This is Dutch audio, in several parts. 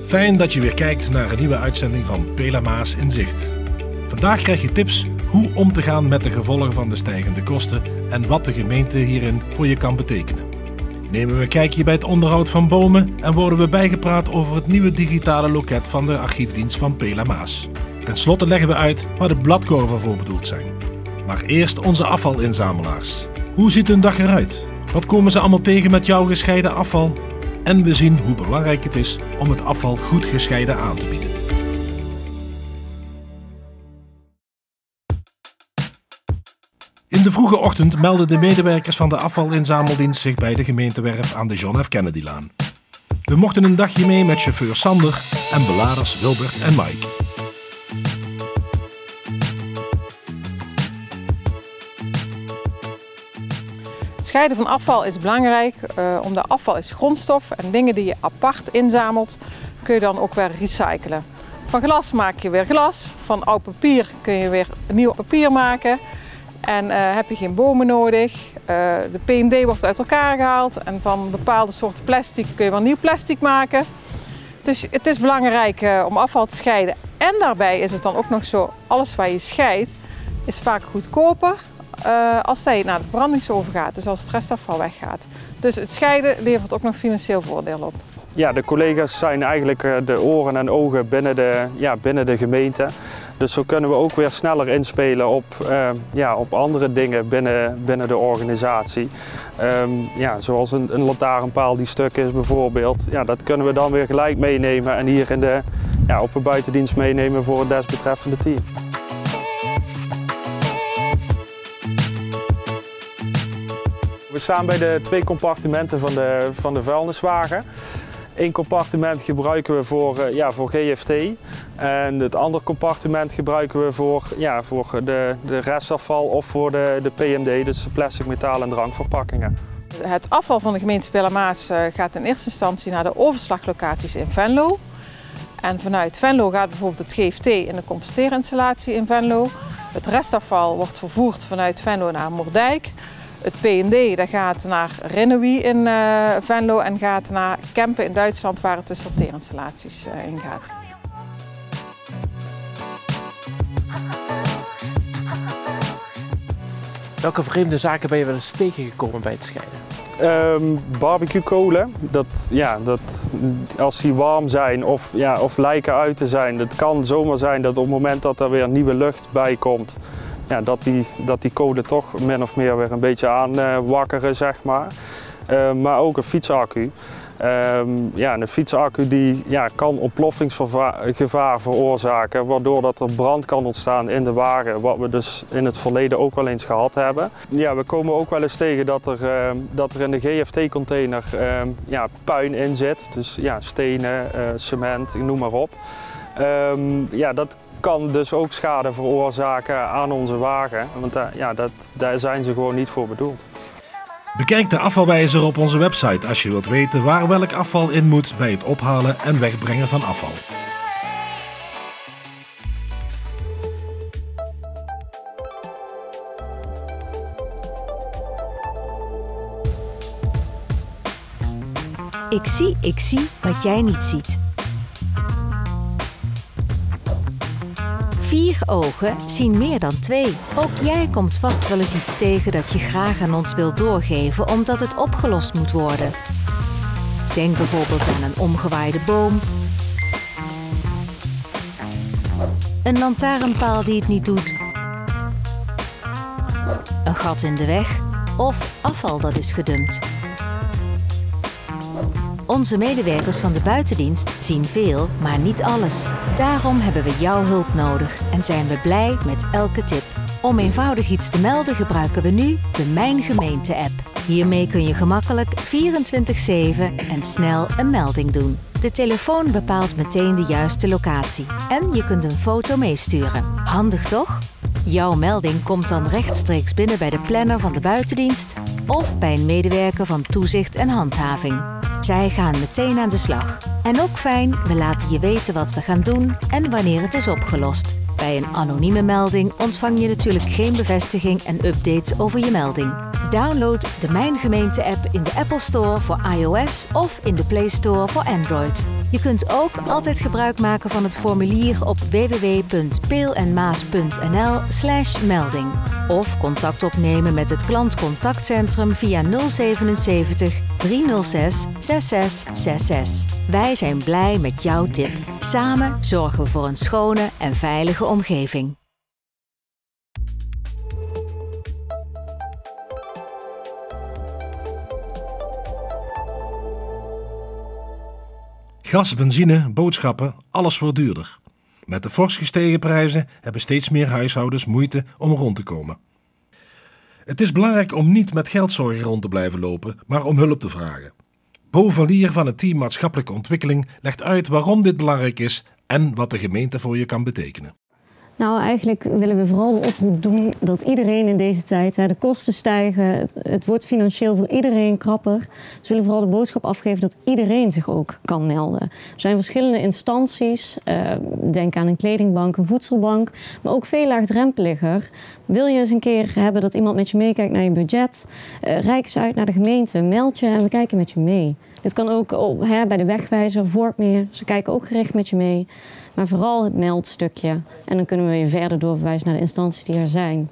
Fijn dat je weer kijkt naar een nieuwe uitzending van Pela Maas in Zicht. Vandaag krijg je tips hoe om te gaan met de gevolgen van de stijgende kosten en wat de gemeente hierin voor je kan betekenen. Nemen we een kijkje bij het onderhoud van bomen en worden we bijgepraat over het nieuwe digitale loket van de archiefdienst van Pela Maas. Ten slotte leggen we uit waar de bladkorven voor bedoeld zijn. Maar eerst onze afvalinzamelaars. Hoe ziet hun dag eruit? Wat komen ze allemaal tegen met jouw gescheiden afval? En we zien hoe belangrijk het is om het afval goed gescheiden aan te bieden. In de vroege ochtend melden de medewerkers van de afvalinzameldienst zich bij de gemeentewerf aan de John F. Kennedylaan. We mochten een dagje mee met chauffeur Sander en beladers Wilbert en Mike. Het scheiden van afval is belangrijk, omdat afval is grondstof en dingen die je apart inzamelt kun je dan ook weer recyclen. Van glas maak je weer glas, van oud papier kun je weer nieuw papier maken en heb je geen bomen nodig. De P&D wordt uit elkaar gehaald en van bepaalde soorten plastic kun je weer nieuw plastic maken. Dus het is belangrijk om afval te scheiden en daarbij is het dan ook nog zo, alles wat je scheidt is vaak goedkoper als hij naar de verbrandingsoven gaat, dus als het restafval weggaat. Dus het scheiden levert ook nog financieel voordeel op. Ja, de collega's zijn eigenlijk de oren en ogen binnen de gemeente. Dus zo kunnen we ook weer sneller inspelen op andere dingen binnen de organisatie. Zoals een lantaarnpaal die stuk is bijvoorbeeld. Ja, dat kunnen we dan weer gelijk meenemen en hier op de buitendienst meenemen voor het desbetreffende team. We staan bij de twee compartimenten van de vuilniswagen. Eén compartiment gebruiken we voor GFT en het andere compartiment gebruiken we voor de restafval of voor de PMD, dus de plastic, metaal en drankverpakkingen. Het afval van de gemeente Pela Maas gaat in eerste instantie naar de overslaglocaties in Venlo. En vanuit Venlo gaat bijvoorbeeld het GFT in de composteerinstallatie in Venlo. Het restafval wordt vervoerd vanuit Venlo naar Moerdijk. Het P&D dat gaat naar Rennewie in Venlo en gaat naar Kempen in Duitsland waar het de sorteerinstallaties in gaat. Welke vreemde zaken ben je wel eens tegengekomen bij het scheiden? Barbecuekolen, als die warm zijn of lijken uit te zijn, het kan zomaar zijn dat op het moment dat er weer nieuwe lucht bij komt, ja, dat die kolen toch min of meer weer een beetje aanwakkeren, zeg maar. Maar ook een fietsaccu. Een fietsaccu die kan ontploffingsgevaar veroorzaken, waardoor dat er brand kan ontstaan in de wagen, wat we dus in het verleden ook wel eens gehad hebben. Ja, we komen ook wel eens tegen dat er in de GFT-container puin in zit, dus stenen, cement, noem maar op. Dat kan dus ook schade veroorzaken aan onze wagen, want daar zijn ze gewoon niet voor bedoeld. Bekijk de afvalwijzer op onze website als je wilt weten waar welk afval in moet bij het ophalen en wegbrengen van afval. Ik zie wat jij niet ziet. 4 ogen zien meer dan 2. Ook jij komt vast wel eens iets tegen dat je graag aan ons wilt doorgeven omdat het opgelost moet worden. Denk bijvoorbeeld aan een omgewaaide boom, een lantaarnpaal die het niet doet, een gat in de weg of afval dat is gedumpt. Onze medewerkers van de buitendienst zien veel, maar niet alles. Daarom hebben we jouw hulp nodig en zijn we blij met elke tip. Om eenvoudig iets te melden gebruiken we nu de Mijn Gemeente-app. Hiermee kun je gemakkelijk 24/7 en snel een melding doen. De telefoon bepaalt meteen de juiste locatie en je kunt een foto meesturen. Handig toch? Jouw melding komt dan rechtstreeks binnen bij de planner van de buitendienst of bij een medewerker van toezicht en handhaving. Zij gaan meteen aan de slag. En ook fijn, we laten je weten wat we gaan doen en wanneer het is opgelost. Bij een anonieme melding ontvang je natuurlijk geen bevestiging en updates over je melding. Download de Mijn Gemeente-app in de Apple Store voor iOS of in de Play Store voor Android. Je kunt ook altijd gebruik maken van het formulier op www.peelenmaas.nl/melding of contact opnemen met het klantcontactcentrum via 077 306 6666. Wij zijn blij met jouw tip. Samen zorgen we voor een schone en veilige omgeving. Gas, benzine, boodschappen, alles wordt duurder. Met de fors gestegen prijzen hebben steeds meer huishoudens moeite om rond te komen. Het is belangrijk om niet met geldzorgen rond te blijven lopen, maar om hulp te vragen. Bo van Lier van het team Maatschappelijke Ontwikkeling legt uit waarom dit belangrijk is en wat de gemeente voor je kan betekenen. Nou, eigenlijk willen we vooral de oproep doen dat iedereen in deze tijd, de kosten stijgen, het wordt financieel voor iedereen krapper. Dus we willen vooral de boodschap afgeven dat iedereen zich ook kan melden. Er zijn verschillende instanties, denk aan een kledingbank, een voedselbank, maar ook veel laagdrempeliger. Wil je eens een keer hebben dat iemand met je meekijkt naar je budget, reik eens uit naar de gemeente, meld je en we kijken met je mee. Dit kan ook bij de wegwijzer, Voortmeer, ze kijken ook gericht met je mee. Maar vooral het meldstukje. En dan kunnen we je verder doorverwijzen naar de instanties die er zijn.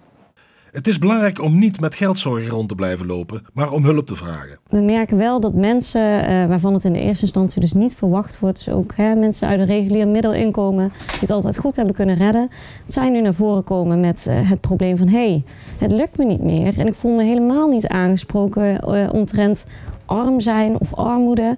Het is belangrijk om niet met geldzorgen rond te blijven lopen, maar om hulp te vragen. We merken wel dat mensen waarvan het in de eerste instantie dus niet verwacht wordt, dus ook mensen uit een regulier middelinkomen die het altijd goed hebben kunnen redden, zijn nu naar voren komen met het probleem van het lukt me niet meer en ik voel me helemaal niet aangesproken omtrent arm zijn of armoede.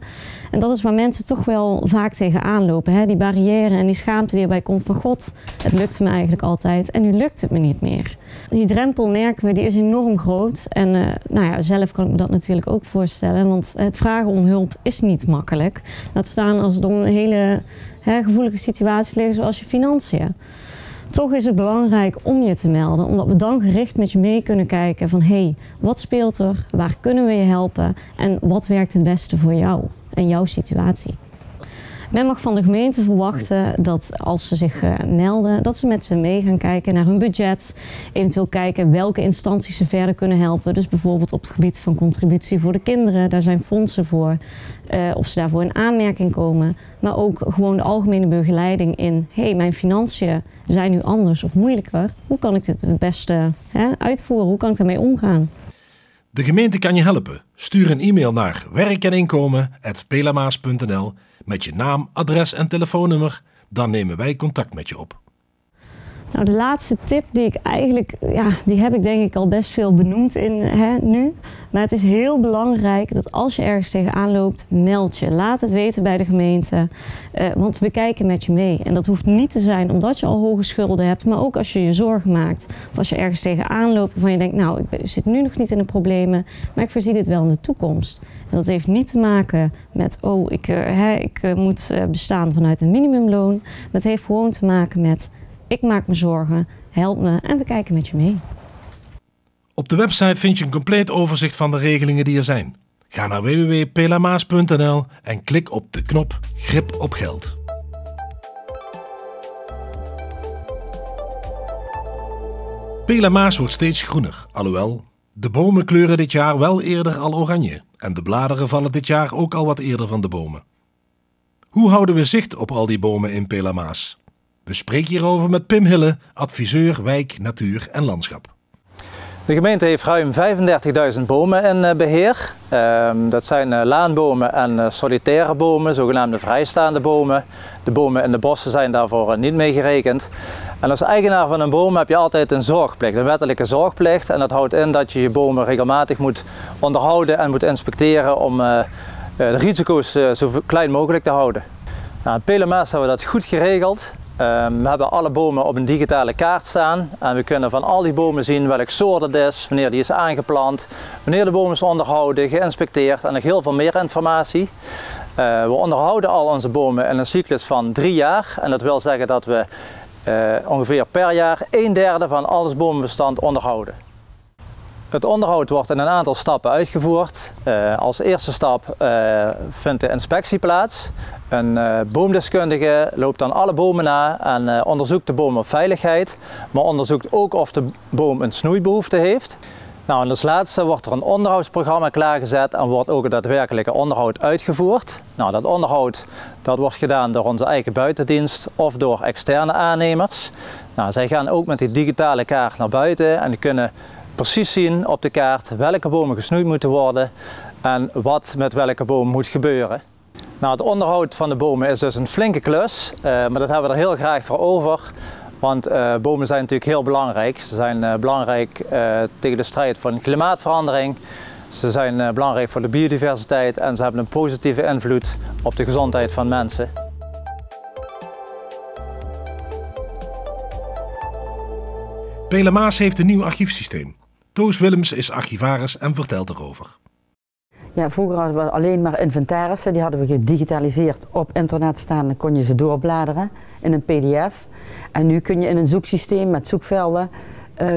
En dat is waar mensen toch wel vaak tegenaan lopen. Die barrière en die schaamte die erbij komt van God, het lukte me eigenlijk altijd en nu lukt het me niet meer. Die drempel merken we, die is enorm groot. En zelf kan ik me dat natuurlijk ook voorstellen, want het vragen om hulp is niet makkelijk. Laat staan als het om een hele gevoelige situatie ligt zoals je financiën. Toch is het belangrijk om je te melden, omdat we dan gericht met je mee kunnen kijken van wat speelt er, waar kunnen we je helpen en wat werkt het beste voor jou en jouw situatie. Men mag van de gemeente verwachten dat als ze zich melden, dat ze met ze mee gaan kijken naar hun budget. Eventueel kijken welke instanties ze verder kunnen helpen. Dus bijvoorbeeld op het gebied van contributie voor de kinderen, daar zijn fondsen voor. Of ze daarvoor in aanmerking komen. Maar ook gewoon de algemene begeleiding in, mijn financiën zijn nu anders of moeilijker. Hoe kan ik dit het beste uitvoeren? Hoe kan ik daarmee omgaan? De gemeente kan je helpen. Stuur een e-mail naar werkenninkomen@pelamaas.nl met je naam, adres en telefoonnummer. Dan nemen wij contact met je op. Nou, de laatste tip die ik eigenlijk, die heb ik denk ik al best veel benoemd nu. Maar het is heel belangrijk dat als je ergens tegenaan loopt, meld je. Laat het weten bij de gemeente, want we kijken met je mee. En dat hoeft niet te zijn omdat je al hoge schulden hebt, maar ook als je je zorgen maakt. Of als je ergens tegenaan loopt waarvan je denkt, ik zit nu nog niet in de problemen, maar ik voorzie dit wel in de toekomst. En dat heeft niet te maken met, ik moet bestaan vanuit een minimumloon. Maar het heeft gewoon te maken met, ik maak me zorgen, help me en we kijken met je mee. Op de website vind je een compleet overzicht van de regelingen die er zijn. Ga naar www.pelamaas.nl en klik op de knop Grip op geld. Pelamaas wordt steeds groener, alhoewel de bomen kleuren dit jaar wel eerder al oranje en de bladeren vallen dit jaar ook al wat eerder van de bomen. Hoe houden we zicht op al die bomen in Pelamaas? We spreken hierover met Pim Hille, adviseur wijk, natuur en landschap. De gemeente heeft ruim 35.000 bomen in beheer. Dat zijn laanbomen en solitaire bomen, zogenaamde vrijstaande bomen. De bomen in de bossen zijn daarvoor niet meegerekend. En als eigenaar van een boom heb je altijd een zorgplicht, een wettelijke zorgplicht. En dat houdt in dat je je bomen regelmatig moet onderhouden en moet inspecteren om de risico's zo klein mogelijk te houden. Nou, in Pelamaas hebben we dat goed geregeld. We hebben alle bomen op een digitale kaart staan en we kunnen van al die bomen zien welk soort het is, wanneer die is aangeplant, wanneer de boom is onderhouden, geïnspecteerd en nog heel veel meer informatie. We onderhouden al onze bomen in een cyclus van 3 jaar en dat wil zeggen dat we ongeveer per jaar 1/3 van alles bomenbestand onderhouden. Het onderhoud wordt in een aantal stappen uitgevoerd. Als eerste stap vindt de inspectie plaats. Een boomdeskundige loopt dan alle bomen na en onderzoekt de boom op veiligheid, maar onderzoekt ook of de boom een snoeibehoefte heeft. Nou, en als laatste wordt er een onderhoudsprogramma klaargezet en wordt ook het daadwerkelijke onderhoud uitgevoerd. Nou, dat onderhoud dat wordt gedaan door onze eigen buitendienst of door externe aannemers. Nou, zij gaan ook met die digitale kaart naar buiten en die kunnen precies zien op de kaart welke bomen gesnoeid moeten worden en wat met welke boom moet gebeuren. Nou, het onderhoud van de bomen is dus een flinke klus, maar dat hebben we er heel graag voor over. Want bomen zijn natuurlijk heel belangrijk. Ze zijn belangrijk tegen de strijd van klimaatverandering. Ze zijn belangrijk voor de biodiversiteit en ze hebben een positieve invloed op de gezondheid van mensen. Pelamaas heeft een nieuw archiefsysteem. Toos Willems is archivaris en vertelt erover. Ja, vroeger hadden we alleen maar inventarissen. Die hadden we gedigitaliseerd op internet staan. Dan kon je ze doorbladeren in een pdf. En nu kun je in een zoeksysteem met zoekvelden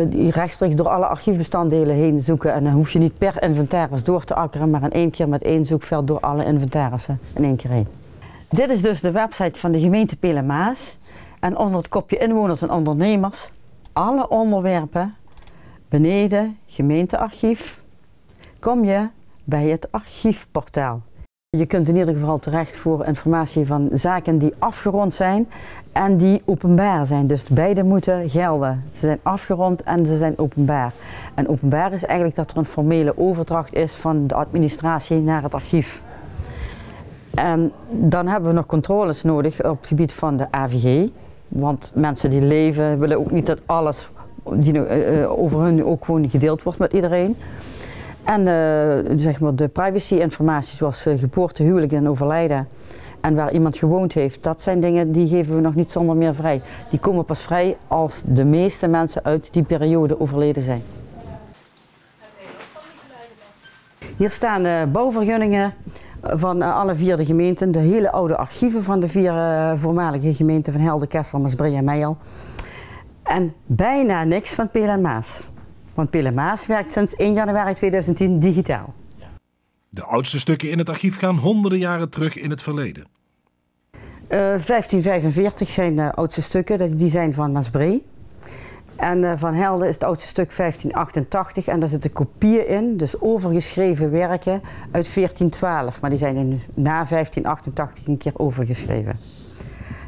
die rechtstreeks door alle archiefbestanddelen heen zoeken. En dan hoef je niet per inventaris door te akkeren, maar in één keer met één zoekveld door alle inventarissen in één keer heen. Dit is dus de website van de gemeente Pelamaas. En onder het kopje inwoners en ondernemers, alle onderwerpen beneden gemeentearchief, kom je bij het archiefportaal. Je kunt in ieder geval terecht voor informatie van zaken die afgerond zijn en die openbaar zijn. Dus beide moeten gelden. Ze zijn afgerond en ze zijn openbaar. En openbaar is eigenlijk dat er een formele overdracht is van de administratie naar het archief. En dan hebben we nog controles nodig op het gebied van de AVG. Want mensen die leven willen ook niet dat alles over hun ook gewoon gedeeld wordt met iedereen. En zeg maar de privacy-informatie zoals geboorte, huwelijk en overlijden en waar iemand gewoond heeft, dat zijn dingen die geven we nog niet zonder meer vrij. Die komen pas vrij als de meeste mensen uit die periode overleden zijn. Hier staan bouwvergunningen van alle 4 de gemeenten, de hele oude archieven van de 4 voormalige gemeenten van Helden, Kessel, Maasbree en Meijel. En bijna niks van Pelamaas. Want Pelamaas werkt sinds 1 januari 2010 digitaal. De oudste stukken in het archief gaan honderden jaren terug in het verleden. 1545 zijn de oudste stukken, die zijn van Maasbree. En van Helden is het oudste stuk 1588 en daar zitten kopieën in, dus overgeschreven werken uit 1412. Maar die zijn na 1588 een keer overgeschreven.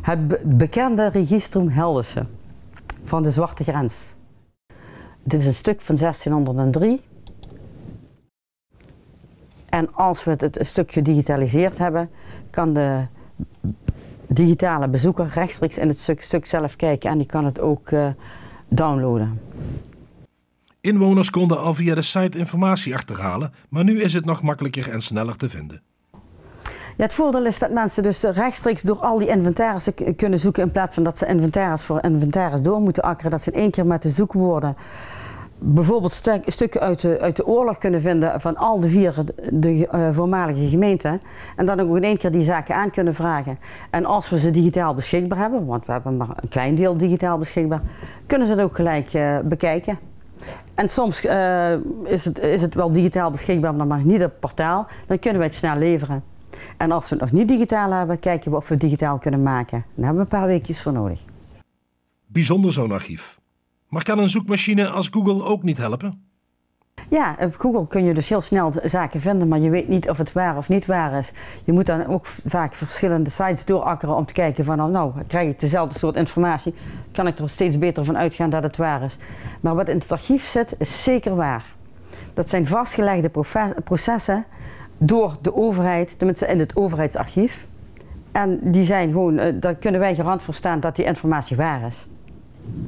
Het bekende Registrum Heldense van de Zwarte Grens. Dit is een stuk van 1603. En als we het stuk gedigitaliseerd hebben, kan de digitale bezoeker rechtstreeks in het stuk zelf kijken en die kan het ook downloaden. Inwoners konden al via de site informatie achterhalen, maar nu is het nog makkelijker en sneller te vinden. Ja, het voordeel is dat mensen dus rechtstreeks door al die inventarissen kunnen zoeken in plaats van dat ze inventaris voor inventaris door moeten akkeren. Dat ze in één keer met de zoekwoorden bijvoorbeeld stukken uit de oorlog kunnen vinden van al de 4 de voormalige gemeenten. En dan ook in één keer die zaken aan kunnen vragen. En als we ze digitaal beschikbaar hebben, want we hebben maar een klein deel digitaal beschikbaar, kunnen ze het ook gelijk bekijken. En soms is het wel digitaal beschikbaar, maar niet op het portaal. Dan kunnen wij het snel leveren. En als we het nog niet digitaal hebben, kijken we of we het digitaal kunnen maken. Daar hebben we een paar weekjes voor nodig. Bijzonder zo'n archief. Maar kan een zoekmachine als Google ook niet helpen? Ja, op Google kun je dus heel snel zaken vinden, maar je weet niet of het waar of niet waar is. Je moet dan ook vaak verschillende sites doorakkeren om te kijken van nou krijg ik dezelfde soort informatie, kan ik er steeds beter van uitgaan dat het waar is. Maar wat in het archief zit, is zeker waar. Dat zijn vastgelegde processen door de overheid, tenminste in het overheidsarchief. En die zijn gewoon, daar kunnen wij garant voor staan dat die informatie waar is.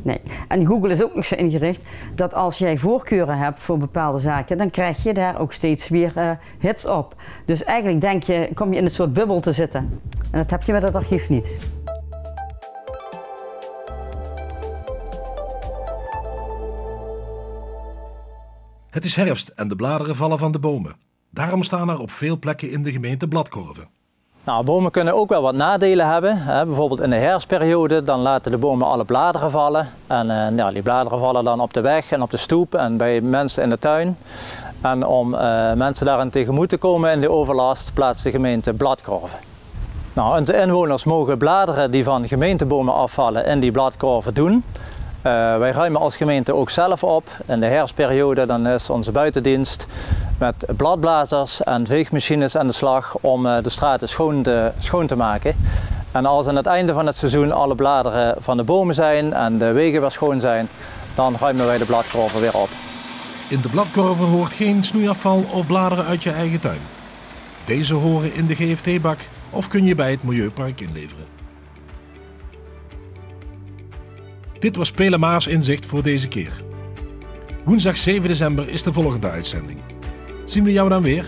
Nee. En Google is ook nog zo ingericht dat als jij voorkeuren hebt voor bepaalde zaken, dan krijg je daar ook steeds weer hits op. Dus eigenlijk kom je in een soort bubbel te zitten. En dat heb je met het archief niet. Het is herfst en de bladeren vallen van de bomen. Daarom staan er op veel plekken in de gemeente bladkorven. Nou, bomen kunnen ook wel wat nadelen hebben. Bijvoorbeeld in de herfstperiode, dan laten de bomen alle bladeren vallen. En die bladeren vallen dan op de weg en op de stoep en bij mensen in de tuin. En om mensen daarin tegemoet te komen in de overlast, plaatst de gemeente bladkorven. Nou, onze inwoners mogen bladeren die van gemeentebomen afvallen in die bladkorven doen. Wij ruimen als gemeente ook zelf op. In de herfstperiode dan is onze buitendienst met bladblazers en veegmachines aan de slag om de straten schoon te maken. En als aan het einde van het seizoen alle bladeren van de bomen zijn en de wegen weer schoon zijn, dan ruimen wij de bladkorven weer op. In de bladkorven hoort geen snoeiafval of bladeren uit je eigen tuin. Deze horen in de GFT-bak of kun je bij het Milieupark inleveren. Dit was Pela Maas Inzicht voor deze keer. Woensdag 7 december is de volgende uitzending. Zien we jou dan weer?